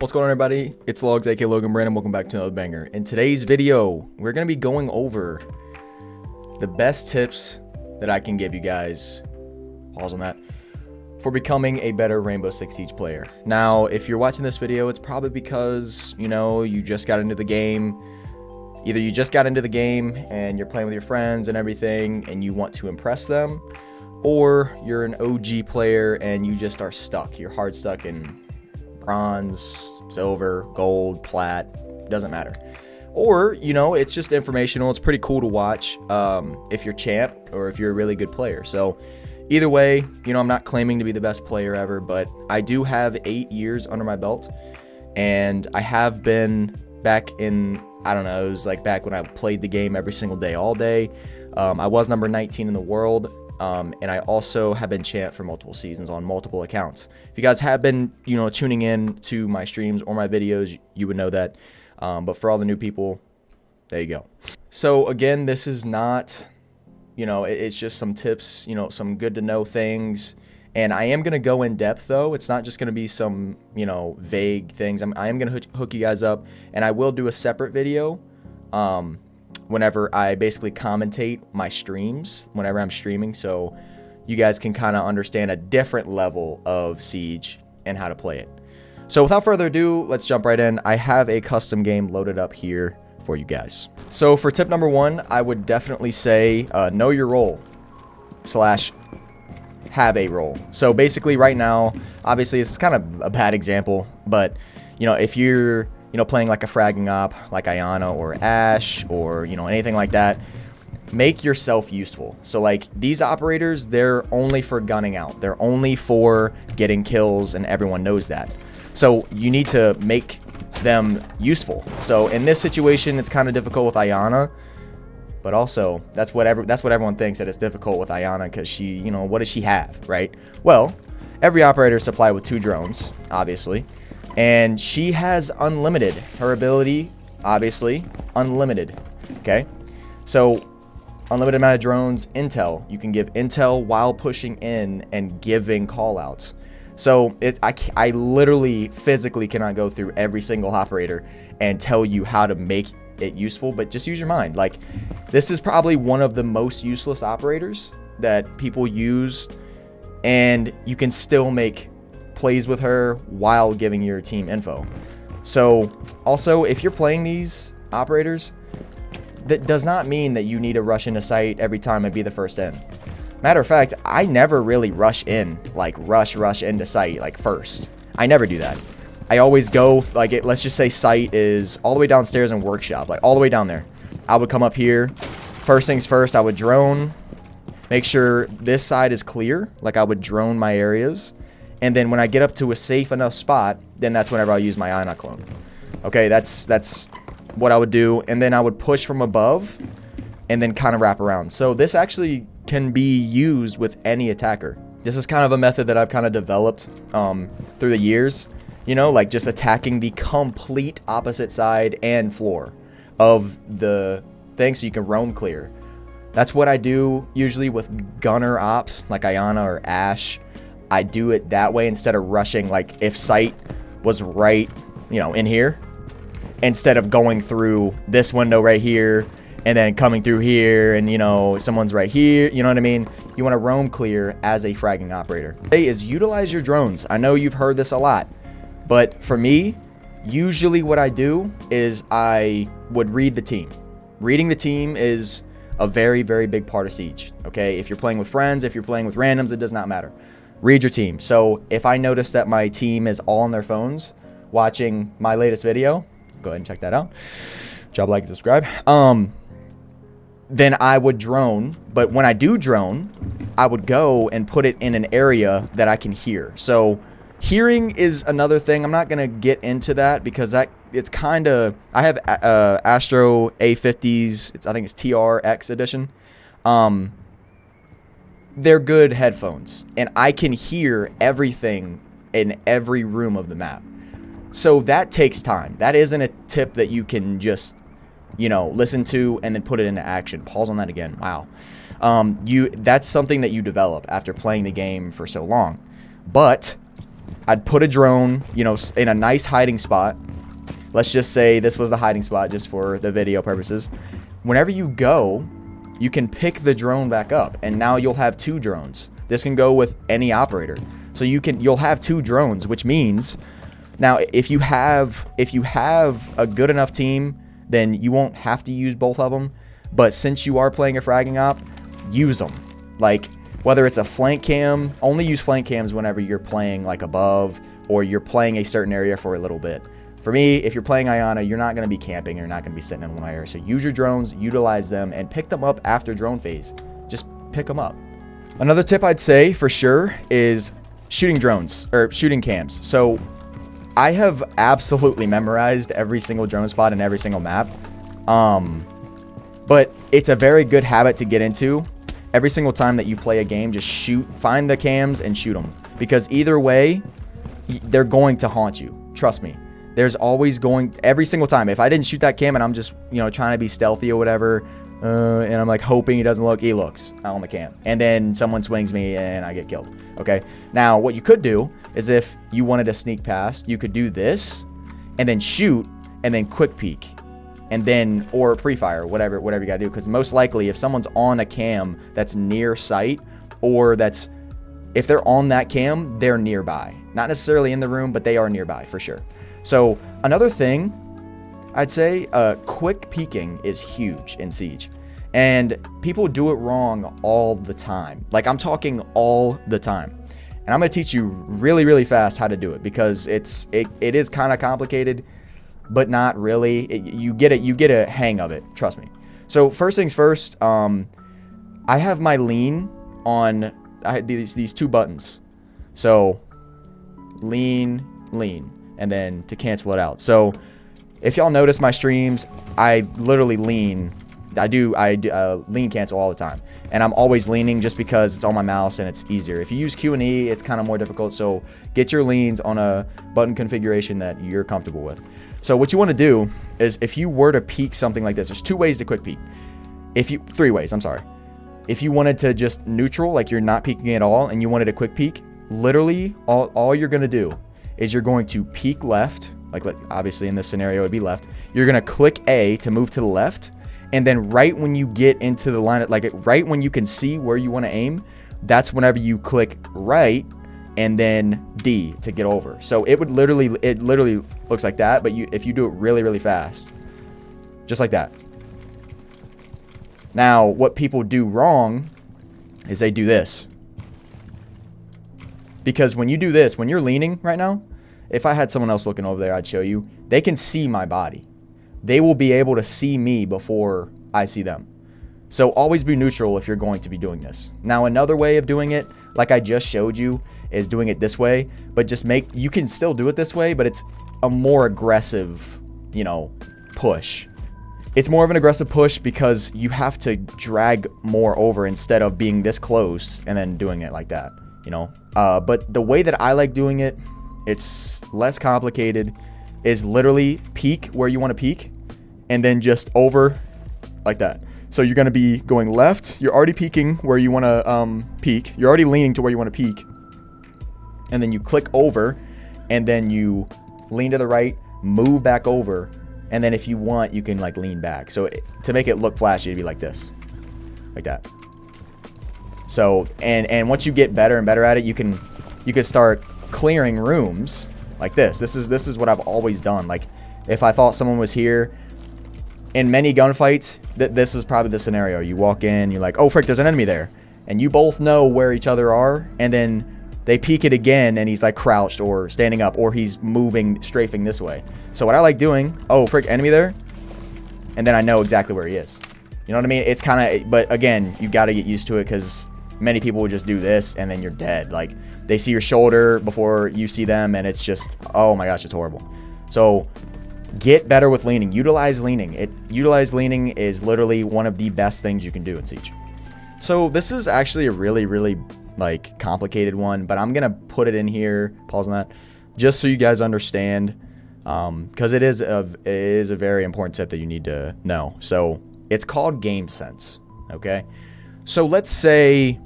What's going on, everybody? It's Logs, aka Logan Brandon. Welcome back to another banger. In today's video, we're going to be going over the best tips that I can give you guys, pause on that, for becoming a better Rainbow Six Siege player. Now, if you're watching this video, it's probably because, you just got into the game. Either you just got into the game and you're playing with your friends and everything and you want to impress them, or you're an OG player and you just are stuck. You're hard stuck in bronze, silver, gold, plat, doesn't matter. Or, it's just informational. It's pretty cool to watch if you're champ or if you're a really good player. So either way, I'm not claiming to be the best player ever, but I do have 8 years under my belt, and I have been back in, I don't know, it was like back when I played the game every single day, all day. I was number 19 in the world. And I also have been champ for multiple seasons on multiple accounts. If you guys have been, tuning in to my streams or my videos, you would know that. But for all the new people, there you go. So again, this is not, it's just some tips, some good to know things. And I am going to go in depth though. It's not just going to be some, vague things. I am going to hook you guys up, and I will do a separate video, whenever I basically commentate my streams, whenever I'm streaming, so you guys can kind of understand a different level of Siege and how to play it. So without further ado, let's jump right in. I have a custom game loaded up here for you guys. So for tip number 1, I would definitely say know your role / have a role. So basically right now, obviously it's kind of a bad example, but if you're playing like a fragging op like Ayana or Ash or, anything like that, make yourself useful. So like these operators, they're only for gunning out. They're only for getting kills, and everyone knows that. So you need to make them useful. So in this situation, it's kind of difficult with Ayana, but also that's what everyone thinks, that it's difficult with Ayana because she, what does she have, right? Well, every operator is supplied with 2 drones, obviously. And she has unlimited. Her ability, obviously, unlimited. Okay? So, unlimited amount of drones, intel. You can give intel while pushing in and giving callouts. So, I literally, physically cannot go through every single operator and tell you how to make it useful, but just use your mind. Like, this is probably one of the most useless operators that people use, and you can still make plays with her while giving your team info. So also, if you're playing these operators, that does not mean that you need to rush into site every time and be the first in. Matter of fact, I never really rush in, like rush into site like first. I never do that. I always go like let's just say site is all the way downstairs in workshop, like all the way down there. I would come up here, first things first, I would drone, make sure this side is clear, like I would drone my areas. And then when I get up to a safe enough spot, then that's whenever I use my Ion clone. Okay, that's what I would do. And then I would push from above and then kind of wrap around. So this actually can be used with any attacker. This is kind of a method that I've kind of developed through the years. Like just attacking the complete opposite side and floor of the thing so you can roam clear. That's what I do usually with gunner ops like Ayana or Ash. I do it that way instead of rushing, like if site was right, in here, instead of going through this window right here and then coming through here and, someone's right here, you know what I mean? You want to roam clear as a fragging operator. Hey, is utilize your drones. I know you've heard this a lot, but for me, usually what I do is I would read the team. Reading the team is a very, very big part of Siege, okay? If you're playing with friends, if you're playing with randoms, it does not matter. Read your team. So if I notice that my team is all on their phones watching my latest video, go ahead and check that out. Drop a like and subscribe. Then I would drone. But when I do drone, I would go and put it in an area that I can hear. So hearing is another thing. I'm not going to get into that because it's kind of, I have Astro A50s. I think it's TRX edition. They're good headphones, and I can hear everything in every room of the map. So that takes time. That isn't a tip that you can just, listen to and then put it into action. Pause on that again. Wow. That's something that you develop after playing the game for so long. But I'd put a drone, you know, in a nice hiding spot. Let's just say this was the hiding spot just for the video purposes. Whenever you go, you can pick the drone back up, and now you'll have 2 drones. This can go with any operator. So you'll have 2 drones, which means now if you have a good enough team, then you won't have to use both of them. But since you are playing a fragging op, use them. Like, whether it's a flank cam, only use flank cams whenever you're playing like above or you're playing a certain area for a little bit. For me, if you're playing Iana, you're not going to be camping. You're not going to be sitting in one area. So use your drones, utilize them, and pick them up after drone phase. Just pick them up. Another tip I'd say for sure is shooting drones or shooting cams. So I have absolutely memorized every single drone spot in every single map. But it's a very good habit to get into. Every single time that you play a game, just find the cams and shoot them. Because either way, they're going to haunt you. Trust me. There's always every single time. If I didn't shoot that cam and I'm just, you know, trying to be stealthy or whatever, and I'm like hoping he doesn't look, he looks on the cam. And then someone swings me and I get killed. Okay. Now, what you could do is if you wanted to sneak past, you could do this and then shoot and then quick peek. And then, or pre-fire, whatever you gotta do. Because most likely, if someone's on a cam that's near sight, or if they're on that cam, they're nearby. Not necessarily in the room, but they are nearby for sure. So another thing, I'd say, quick peeking is huge in Siege. And people do it wrong all the time. Like, I'm talking all the time. And I'm gonna teach you really, really fast how to do it, because it is kind of complicated. But not really. You get a hang of it. Trust me. So first things first, I have my lean on these 2 buttons. So lean, and then to cancel it out. So if y'all notice my streams, I literally lean. I lean cancel all the time, and I'm always leaning just because it's on my mouse and it's easier. If you use Q and E, it's kind of more difficult. So get your leans on a button configuration that you're comfortable with. So what you want to do is, if you were to peek something like this, there's 2 ways to quick peek. 3 ways, I'm sorry. If you wanted to just neutral, like you're not peeking at all, and you wanted a quick peek, literally all you're going to do is you're going to peek left, like obviously in this scenario it'd be left. You're going to click A to move to the left, and then right when you get into the line, right when you can see where you want to aim, that's whenever you click right, and then D to get over. So it literally looks like that, but if you do it really, really fast, just like that. Now, what people do wrong is they do this. Because when you do this, when you're leaning right now, if I had someone else looking over there, I'd show you, they can see my body. They will be able to see me before I see them. So always be neutral if you're going to be doing this. Now, another way of doing it, like I just showed you, is doing it this way, but you can still do it this way, but it's a more aggressive, you know, push. It's more of an aggressive push because you have to drag more over instead of being this close and then doing it like that, you know. But the way that I like doing it, it's less complicated, is literally peek where you want to peek and then just over like that. So you're going to be going left. You're already peeking where you want to peek. You're already leaning to where you want to peek. And then you click over, and then you lean to the right, move back over, and then if you want, you can like lean back. So to make it look flashy, it'd be like this, like that. So and once you get better and better at it, you can start clearing rooms like this. This is what I've always done. Like, if I thought someone was here, in many gunfights, this is probably the scenario. You walk in, you're like, oh frick, there's an enemy there, and you both know where each other are, and then they peek it again, and he's like crouched or standing up, or he's moving, strafing this way. So what I like doing, oh frick, enemy there, and then I know exactly where he is. You know what I mean? It's kind of, but again, you got to get used to it, because many people would just do this and then you're dead. Like, they see your shoulder before you see them, and it's just, oh my gosh, it's horrible. So get better with leaning. Utilize leaning. Utilize leaning is literally one of the best things you can do in Siege. So this is actually a really, really like complicated one, but I'm gonna put it in here, pause on that, just so you guys understand, because it is a very important tip that you need to know. So it's called game sense. Okay, so let's say,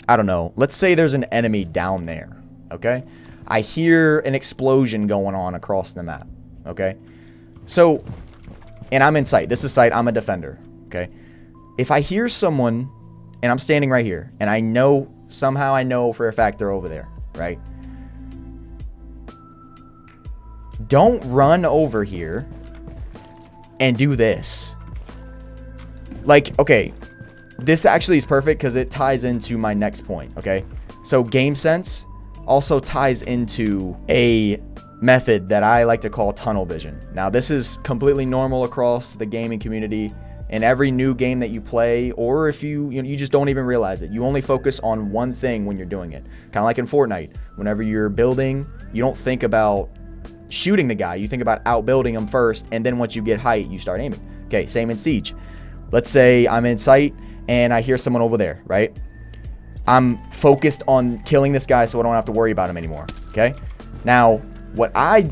I don't know, let's say there's an enemy down there. Okay, I hear an explosion going on across the map, okay? So, and I'm in sight. This is sight. I'm a defender, okay? If I hear someone, and I'm standing right here, and I know, somehow I know for a fact they're over there, right? Don't run over here and do this. Like, okay, this actually is perfect because it ties into my next point, okay? So game sense also ties into a method that I like to call tunnel vision. Now, this is completely normal across the gaming community. In every new game that you play, or if you just don't even realize it. You only focus on one thing when you're doing it. Kind of like in Fortnite. Whenever you're building, you don't think about shooting the guy. You think about outbuilding him first, and then once you get height, you start aiming. Okay, same in Siege. Let's say I'm in sight, and I hear someone over there, right? I'm focused on killing this guy so I don't have to worry about him anymore, okay? Now, what I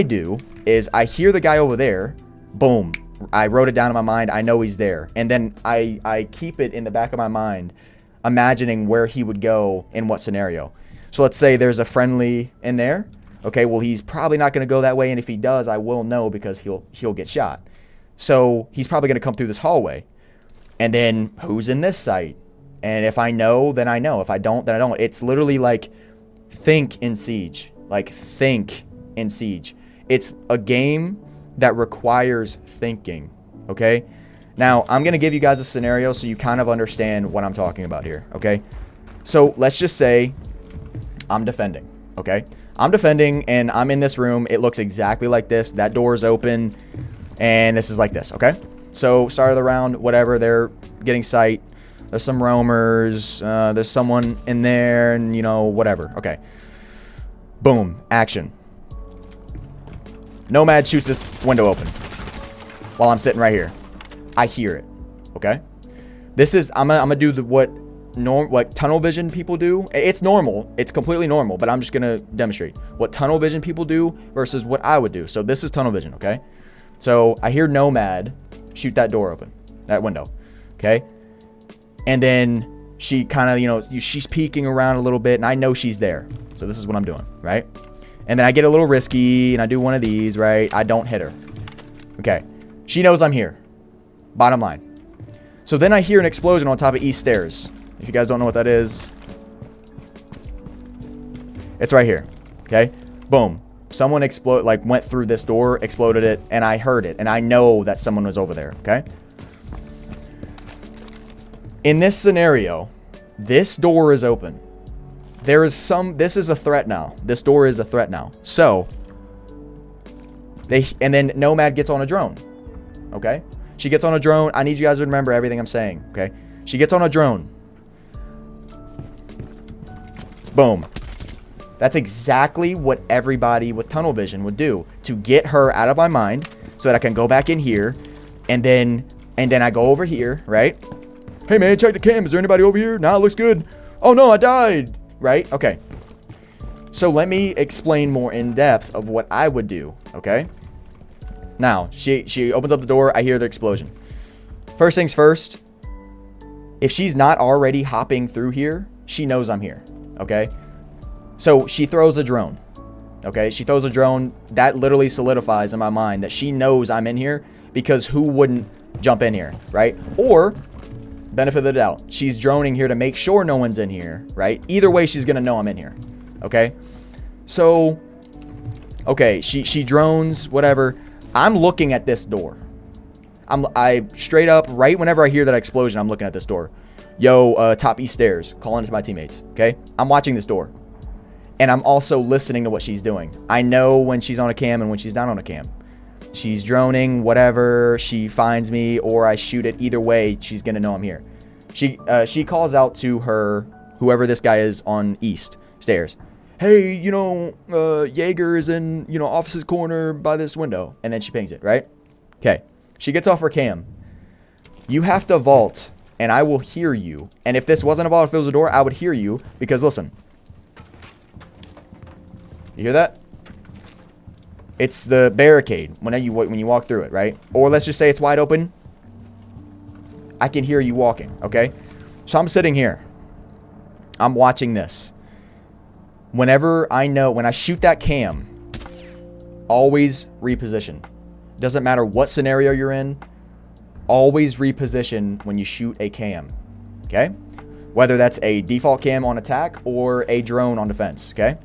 do is I hear the guy over there, boom. I wrote it down in my mind. I know he's there. And then I keep it in the back of my mind, imagining where he would go in what scenario. So let's say there's a friendly in there. Okay, well, he's probably not going to go that way. And if he does, I will know because he'll get shot. So he's probably going to come through this hallway. And then who's in this site? And if I know, then I know. If I don't, then I don't. It's literally like think in Siege. Like think in Siege. It's a game that requires thinking, okay? Now, I'm going to give you guys a scenario so you kind of understand what I'm talking about here, okay? So let's just say I'm defending, okay? I'm defending and I'm in this room. It looks exactly like this. That door is open and this is like this, okay? So start of the round, whatever, they're getting sight. There's some roamers. There's someone in there and, you know, whatever, okay. Boom, action. Nomad shoots this window open while I'm sitting right here. I hear it. Okay. This is I'm gonna do what tunnel vision people do. It's normal. It's completely normal, but I'm just gonna demonstrate what tunnel vision people do versus what I would do. So this is tunnel vision. Okay. So I hear Nomad shoot that door open, that window. Okay. And then she kind of, you know, she's peeking around a little bit, and I know she's there. So this is what I'm doing, right? And then I get a little risky, and I do one of these, right? I don't hit her. Okay. She knows I'm here. Bottom line. So then I hear an explosion on top of East Stairs. If you guys don't know what that is, it's right here. Okay? Boom. Someone went through this door, exploded it, and I heard it. And I know that someone was over there. Okay? In this scenario, this door is open. This is a threat now. This door is a threat now. So, and then Nomad gets on a drone. Okay? She gets on a drone. I need you guys to remember everything I'm saying. Okay? She gets on a drone. Boom. That's exactly what everybody with tunnel vision would do to get her out of my mind so that I can go back in here and then I go over here, right? Hey man, check the cam. Is there anybody over here? Nah, it looks good. Oh no, I died. Right? Okay. So let me explain more in depth of what I would do, okay? Now, she opens up the door. I hear the explosion. First things first, if she's not already hopping through here, she knows I'm here, okay? So she throws a drone, okay? She throws a drone. That literally solidifies in my mind that she knows I'm in here because who wouldn't jump in here, right? Or benefit of the doubt, she's droning here to make sure no one's in here, right? Either way, she's gonna know I'm in here, okay? So, okay, she drones, whatever. I'm looking at this door. I straight up, right whenever I hear that explosion, I'm looking at this door. Yo, top East Stairs, calling to my teammates, okay? I'm watching this door. And I'm also listening to what she's doing. I know when she's on a cam and when she's not on a cam. She's droning, whatever, she finds me, or I shoot it. Either way, she's gonna know I'm here. She calls out to her, whoever this guy is on East Stairs. Hey, you know, Jaeger is in, you know, office's corner by this window. And then she pings it, right? Okay. She gets off her cam. You have to vault, and I will hear you. And if this wasn't a vault, if it was a door, I would hear you. Because listen. You hear that? It's the barricade when you walk through it, right? Or let's just say it's wide open. I can hear you walking, okay? So I'm sitting here. I'm watching this. Whenever I know, when I shoot that cam, always reposition. Doesn't matter what scenario you're in, always reposition when you shoot a cam, okay? Whether that's a default cam on attack or a drone on defense, okay?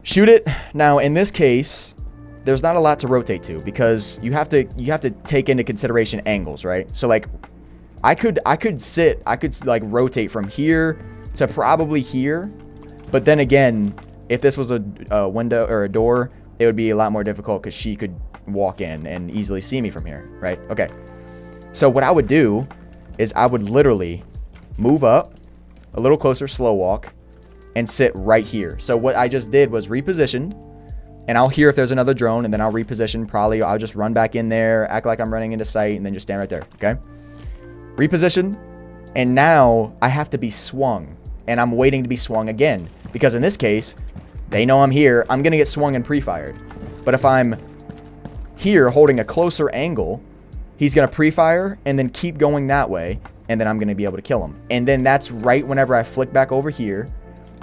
Shoot it. Now, in this case, there's not a lot to rotate to because you have to take into consideration angles, right? So like I could like rotate from here to probably here, but then again, if this was a window or a door, it would be a lot more difficult because she could walk in and easily see me from here, right? Okay. So what I would do is I would literally move up a little closer, slow walk, and sit right here. So what I just did was repositioned, and I'll hear if there's another drone, and then I'll reposition. Probably I'll just run back in there, act like I'm running into sight, and then just stand right there, okay? Reposition, and now I have to be swung, and I'm waiting to be swung again, because in this case, they know I'm here. I'm gonna get swung and pre-fired. But if I'm here holding a closer angle, he's gonna pre-fire and then keep going that way, and then I'm gonna be able to kill him. And then that's right whenever I flick back over here,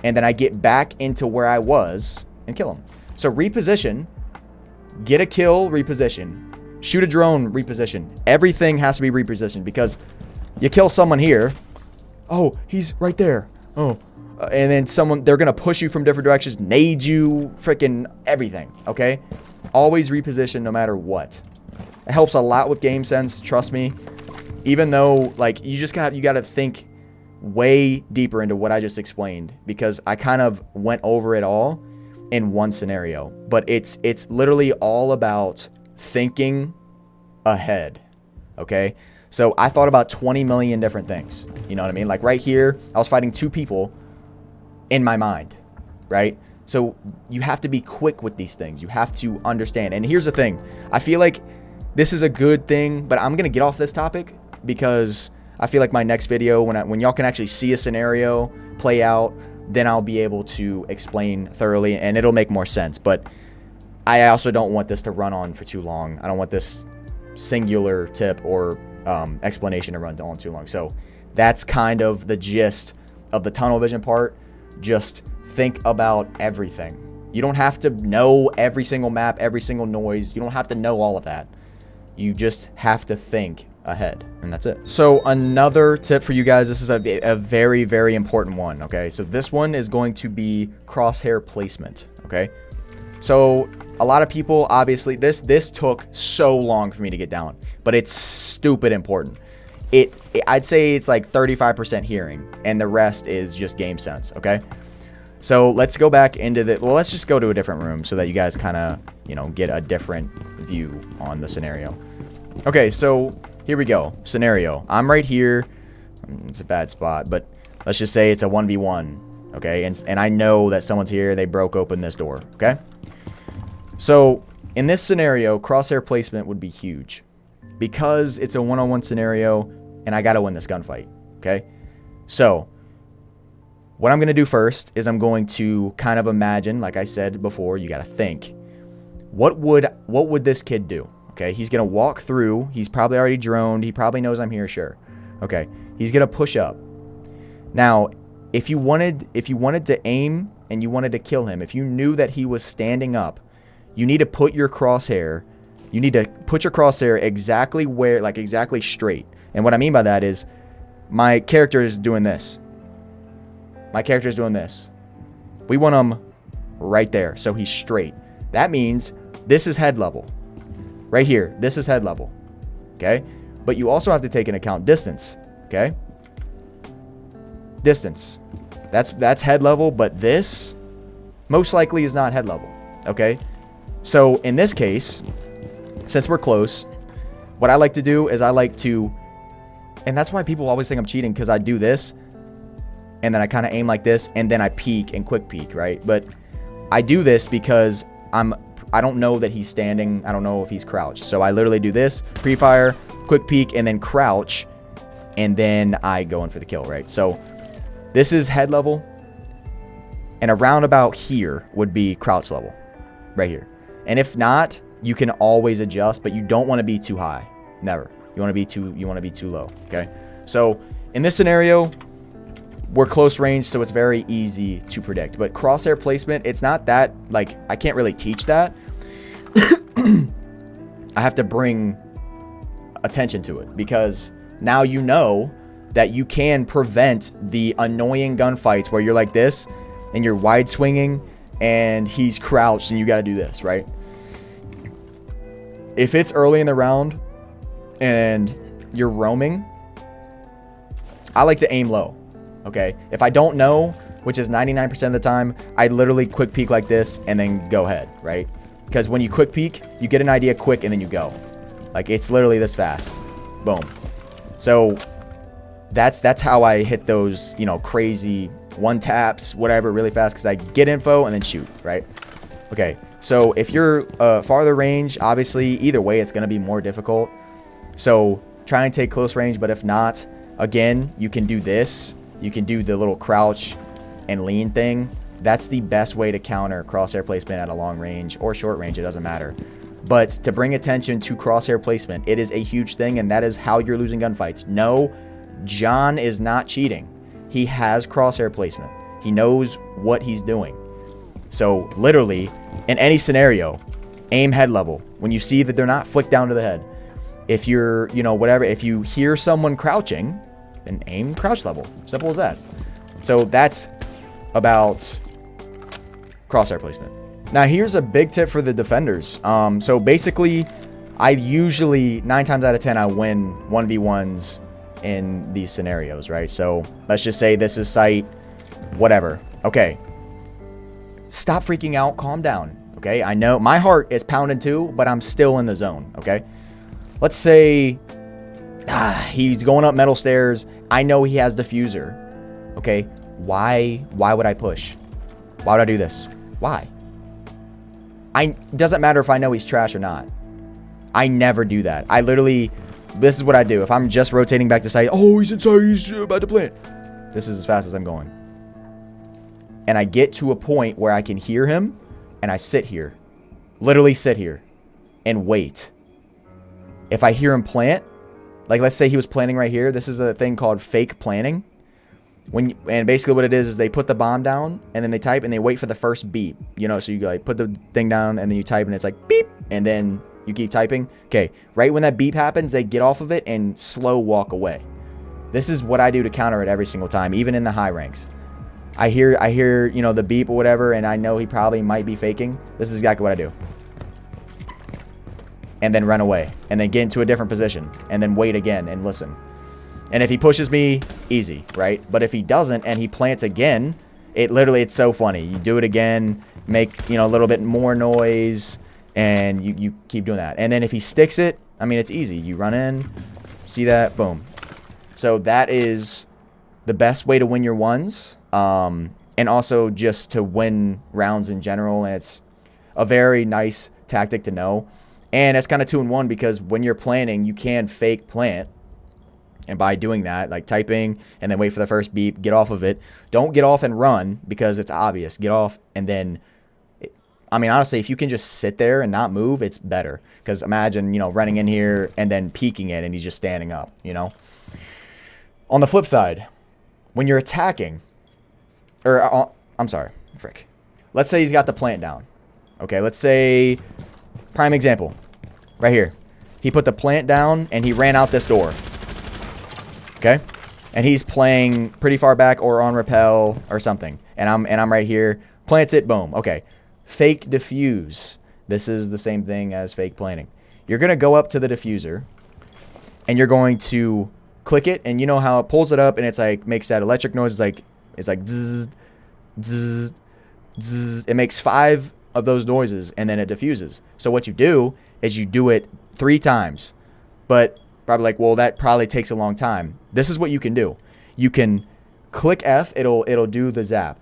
and then I get back into where I was and kill him. So reposition, get a kill, reposition, shoot a drone, reposition. Everything has to be repositioned because you kill someone here. Oh, he's right there. Oh, and then they're going to push you from different directions, nade you, freaking everything. Okay. Always reposition no matter what. It helps a lot with game sense. Trust me. Even though like you got to think way deeper into what I just explained because I kind of went over it all in one scenario, but it's literally all about thinking ahead. Okay. So I thought about 20 million different things. You know what I mean? Like right here, I was fighting 2 people in my mind, right? So you have to be quick with these things. You have to understand. And here's the thing. I feel like this is a good thing, but I'm going to get off this topic because I feel like my next video, when y'all can actually see a scenario play out, then I'll be able to explain thoroughly and it'll make more sense. But I also don't want this to run on for too long. I don't want this singular tip or explanation to run on too long. So that's kind of the gist of the tunnel vision part. Just think about everything. You don't have to know every single map, every single noise. You don't have to know all of that. You just have to think ahead, and that's it. So another tip for you guys, this is a very, very important one, okay? So this one is going to be crosshair placement, okay? So a lot of people, obviously, this took so long for me to get down, but it's stupid important. I'd say it's like 35% hearing, and the rest is just game sense, okay? So let's go back into let's just go to a different room so that you guys kind of, you know, get a different view on the scenario. Okay, so here we go. Scenario. I'm right here. It's a bad spot, but let's just say it's a 1v1, okay? And I know that someone's here. They broke open this door, okay? So in this scenario, crosshair placement would be huge because it's a one-on-one scenario and I got to win this gunfight, okay? So what I'm going to do first is I'm going to kind of imagine, like I said before, you got to think, what would this kid do? Okay, he's going to walk through. He's probably already droned. He probably knows I'm here, sure. Okay, he's going to push up. Now, if you wanted to aim and you wanted to kill him, if you knew that he was standing up, you need to put your crosshair, exactly where, like exactly straight. And what I mean by that is my character is doing this. My character is doing this. We want him right there, so he's straight. That means this is head level. Right here, this is head level, okay? But you also have to take into account distance, okay? Distance. That's head level, but this most likely is not head level, okay? So in this case, since we're close, what I like to do is and that's why people always think I'm cheating because I do this, and then I kind of aim like this, and then I peek and quick peek, right? But I do this because I don't know that he's standing. I don't know if he's crouched. So I literally do this, pre-fire, quick peek, and then crouch, and then I go in for the kill, right? So this is head level, and around about here would be crouch level, right here. And if not, you can always adjust, but you don't want to be too high. Never. You want to be too low, okay? So in this scenario, we're close range, so it's very easy to predict. But crosshair placement, it's not that, like, I can't really teach that. I have to bring attention to it, because now you know that you can prevent the annoying gunfights where you're like this and you're wide swinging and he's crouched and you got to do this, right? If it's early in the round and you're roaming, I like to aim low. Okay, if I don't know, which is 99% of the time, I literally quick peek like this and then go ahead, right? Because when you quick peek, you get an idea quick and then you go. Like, it's literally this fast. Boom. So that's how I hit those, you know, crazy one taps, whatever, really fast, because I get info and then shoot, right? Okay, so if you're farther range, obviously, either way, it's going to be more difficult. So try and take close range, but if not, again, you can do this. You can do the little crouch and lean thing. That's the best way to counter crosshair placement at a long range or short range. It doesn't matter. But to bring attention to crosshair placement, it is a huge thing, and that is how you're losing gunfights. No, John is not cheating. He has crosshair placement. He knows what he's doing. So literally, in any scenario, aim head level. When you see that they're not flicked down to the head. If you're, you know, whatever, if you hear someone crouching, then aim crouch level. Simple as that. So that's about crosshair placement. Now here's a big tip for the defenders. So basically, I usually 9 times out of 10 I win 1v1s in these scenarios, right? So let's just say this is site, whatever. Okay, stop freaking out, calm down. Okay, I know my heart is pounding too, but I'm still in the zone. Okay, let's say he's going up metal stairs. I know he has diffuser. Okay, why would I push? Why would I do this? Why? Doesn't matter if I know he's trash or not. I never do that. I literally, this is what I do. If I'm just rotating back to site, oh, he's inside, he's about to plant. This is as fast as I'm going. And I get to a point where I can hear him, and I sit here. Literally sit here and wait. If I hear him plant, like let's say he was planting right here. This is a thing called fake planting. And basically what it is they put the bomb down and then they type and they wait for the first beep. You know, so you like put the thing down and then you type and it's like beep, and then you keep typing. Okay, right when that beep happens, they get off of it and slow walk away. This is what I do to counter it every single time, even in the high ranks. I hear, you know, the beep or whatever, and I know he probably might be faking. This is exactly what I do. And then run away, and then get into a different position, and then wait again and listen. And if he pushes me, easy, right? But if he doesn't and he plants again, it's so funny. You do it again, make, you know, a little bit more noise, and you keep doing that. And then if he sticks it, I mean, it's easy. You run in, see that, boom. So that is the best way to win your ones, and also just to win rounds in general. And it's a very nice tactic to know. And it's kind of 2-in-1 because when you're planning, you can fake plant. And by doing that, like typing and then wait for the first beep, get off of it. Don't get off and run because it's obvious. Get off and then, I mean, honestly, if you can just sit there and not move, it's better. Because imagine, you know, running in here and then peeking it and he's just standing up, you know. On the flip side, when you're attacking, or I'm sorry, frick. Let's say he's got the plant down. Okay, let's say, prime example, right here. He put the plant down and he ran out this door. Okay, and he's playing pretty far back or on rappel or something, and I'm right here. Plants it, boom. Okay, fake diffuse. This is the same thing as fake planting. You're gonna go up to the diffuser, and you're going to click it, and you know how it pulls it up, and it's like makes that electric noise. It's like zzz, zzz, zzz. It makes 5 of those noises, and then it diffuses. So what you do is you do it 3 times, but probably like, well, that probably takes a long time. This is what you can do. You can click F, it'll do the zap.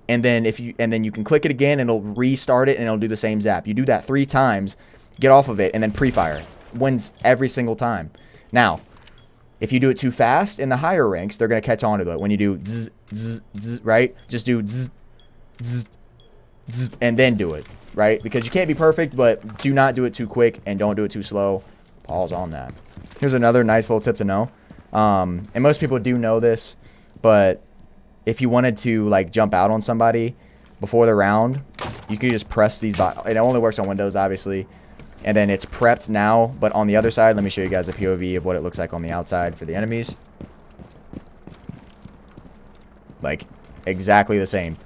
And then you can click it again and it'll restart it and it'll do the same zap. You do that 3 times, get off of it, and then pre-fire. Wins every single time. Now, if you do it too fast in the higher ranks, they're gonna catch on to it. When you do zzz, zzz, zzz, right? Just do zzz, zzz, zzz, and then do it, right? Because you can't be perfect, but do not do it too quick and don't do it too slow. Pause on that. Here's another nice little tip to know. And most people do know this, but if you wanted to like jump out on somebody before the round, you could just press these it only works on Windows, obviously. And then it's prepped now, but on the other side, let me show you guys a POV of what it looks like on the outside for the enemies. Like, exactly the same.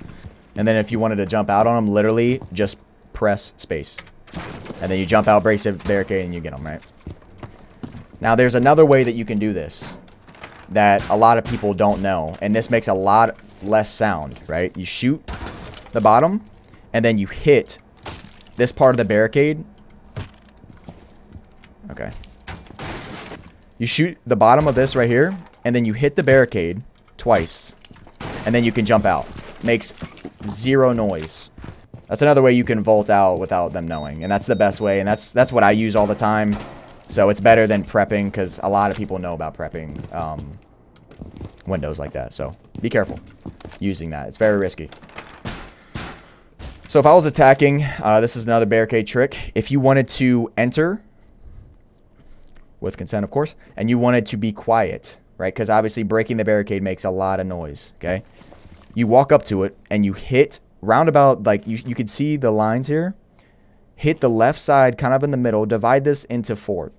And then if you wanted to jump out on them, literally just press space. And then you jump out, break the barricade, and you get them, right? Now, there's another way that you can do this that a lot of people don't know. And this makes a lot less sound, right? You shoot the bottom, and then you hit this part of the barricade. Okay. You shoot the bottom of this right here, and then you hit the barricade twice, and then you can jump out. Makes zero noise. That's another way you can vault out without them knowing, and that's the best way, and that's what I use all the time. So it's better than prepping, because a lot of people know about prepping windows like that. So be careful using that. It's very risky. So if I was attacking, this is another barricade trick. If you wanted to enter, with consent, of course, and you wanted to be quiet, right? Because obviously breaking the barricade makes a lot of noise, okay? You walk up to it, and you hit roundabout, like you could see the lines here. Hit the left side kind of in the middle. Divide this into four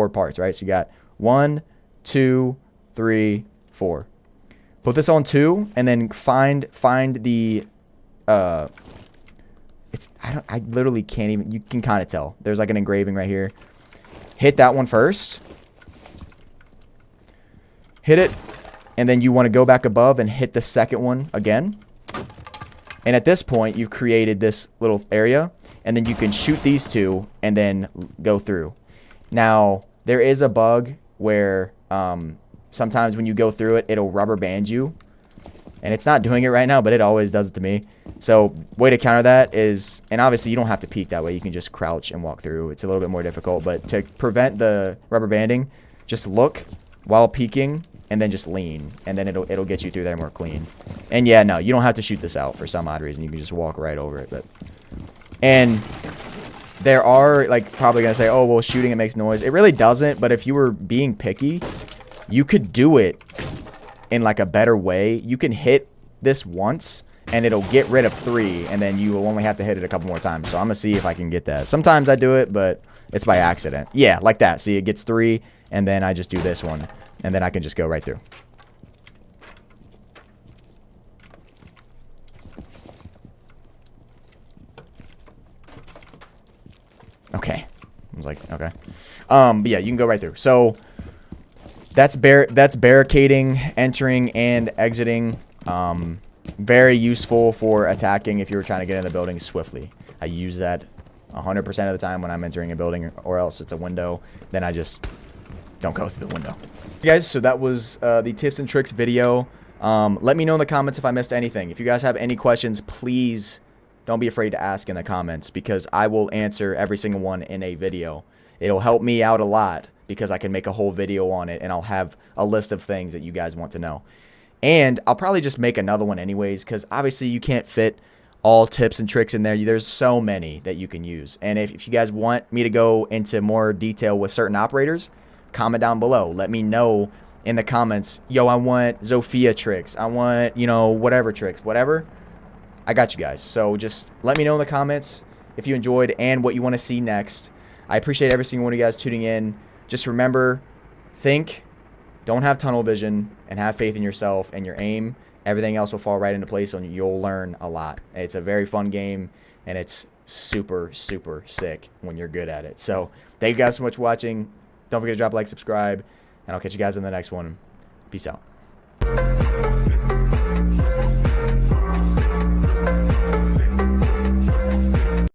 parts, right? So you got 1, 2, 3, 4. Put this on 2, and then find the I literally can't even, you can kind of tell. There's like an engraving right here. Hit that one first. Hit it. And then you want to go back above and hit the second one again. And at this point, you've created this little area. And then you can shoot these two and then go through. Now, there is a bug where sometimes when you go through it, it'll rubber band you. And it's not doing it right now, but it always does it to me. So, way to counter that is, and obviously you don't have to peek that way. You can just crouch and walk through. It's a little bit more difficult. But to prevent the rubber banding, just look while peeking and then just lean. And then it'll get you through there more clean. And yeah, no, you don't have to shoot this out for some odd reason. You can just walk right over it. And there are, like, probably going to say, oh, well, shooting it makes noise. It really doesn't. But if you were being picky, you could do it in like a better way. You can hit this once and it'll get rid of 3, and then you will only have to hit it a couple more times. So I'm gonna see if I can get that. Sometimes I do it, but it's by accident. Yeah, like that. See, it gets 3, and then I just do this one, and then I can just go right through. Okay. I was like, okay. But yeah, you can go right through. So that's barricading, entering, and exiting. Very useful for attacking if you were trying to get in the building swiftly. I use that 100% of the time when I'm entering a building, or else it's a window. Then I just don't go through the window. Hey guys, so that was the tips and tricks video. Let me know in the comments if I missed anything. If you guys have any questions, please don't be afraid to ask in the comments, because I will answer every single one in a video. It'll help me out a lot, because I can make a whole video on it, and I'll have a list of things that you guys want to know. And I'll probably just make another one anyways, because obviously you can't fit all tips and tricks in there. There's so many that you can use. And if you guys want me to go into more detail with certain operators, comment down below. Let me know in the comments, yo, I want Zofia tricks. I want, you know, whatever tricks, whatever. I got you guys. So just let me know in the comments if you enjoyed and what you want to see next. I appreciate every single one of you guys tuning in. Just remember, think, don't have tunnel vision, and have faith in yourself and your aim. Everything else will fall right into place, and you'll learn a lot. It's a very fun game, and it's super, super sick when you're good at it. So thank you guys so much for watching. Don't forget to drop a like, subscribe, and I'll catch you guys in the next one. Peace out.